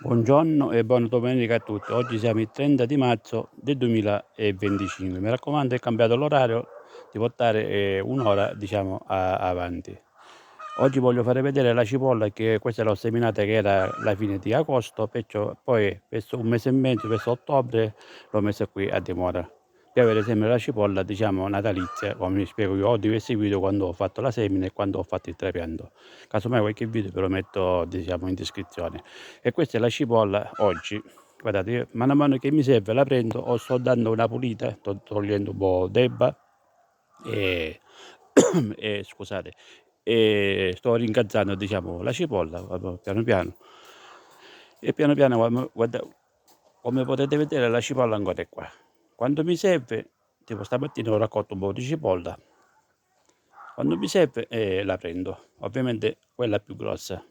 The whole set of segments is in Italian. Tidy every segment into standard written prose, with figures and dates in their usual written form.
Buongiorno e buona domenica a tutti. Oggi siamo il 30 di marzo del 2025. Mi raccomando, è cambiato l'orario di portare un'ora, diciamo, avanti. Oggi voglio fare vedere la cipolla, che questa l'ho seminata che era la fine di agosto, perciò poi verso un mese e mezzo, verso ottobre, l'ho messa qui a dimora. Per avere sempre la cipolla, diciamo, natalizia, come vi spiego io. Ho diversi video quando ho fatto la semina e quando ho fatto il trapianto. Casomai qualche video ve lo metto, diciamo, in descrizione. E questa è la cipolla oggi. Guardate, io mano a mano che mi serve la prendo o sto dando una pulita, sto togliendo un po' d'erba e, e scusate, e sto rincazzando, diciamo, la cipolla piano piano. E piano piano, come potete vedere, la cipolla ancora è qua. Quando mi serve, tipo stamattina ho raccolto un po' di cipolla. Quando mi serve la prendo, ovviamente quella più grossa,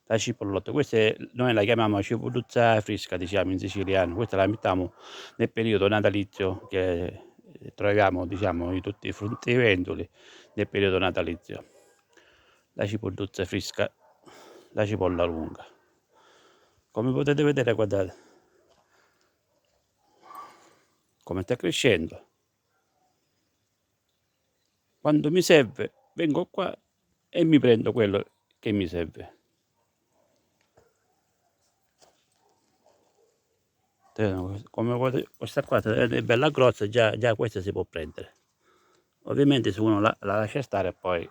la cipollotta. Noi la chiamiamo cipolluzza fresca, diciamo in siciliano. Questa la mettiamo nel periodo natalizio, che troviamo, diciamo, in tutti i fruttivendoli nel periodo natalizio. La cipolluzza fresca, la cipolla lunga. Come potete vedere, guardate come sta crescendo. Quando mi serve vengo qua e mi prendo quello che mi serve. Come questa qua è bella grossa, già questa si può prendere. Ovviamente se uno la lascia stare poi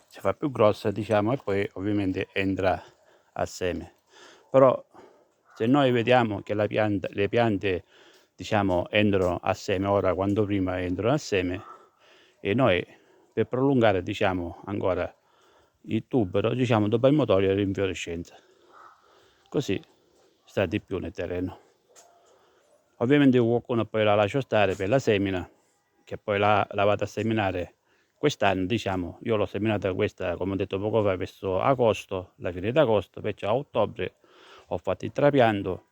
si fa più grossa, diciamo, e poi ovviamente entra a seme. Però se noi vediamo che le piante, diciamo, entrano a seme ora quando prima entrano a seme, e noi per prolungare, diciamo, ancora il tubero, diciamo, dobbiamo togliere l'infiorescenza. Così sta di più nel terreno. Ovviamente qualcuno poi la lascio stare per la semina, che poi la vado a seminare quest'anno, diciamo. Io l'ho seminata questa, come ho detto poco fa, verso agosto, la fine di agosto, perciò a ottobre ho fatto il trapianto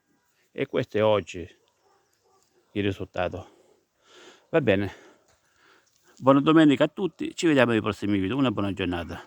e questo è oggi il risultato. Va bene, buona domenica a tutti, ci vediamo nei prossimi video, una buona giornata.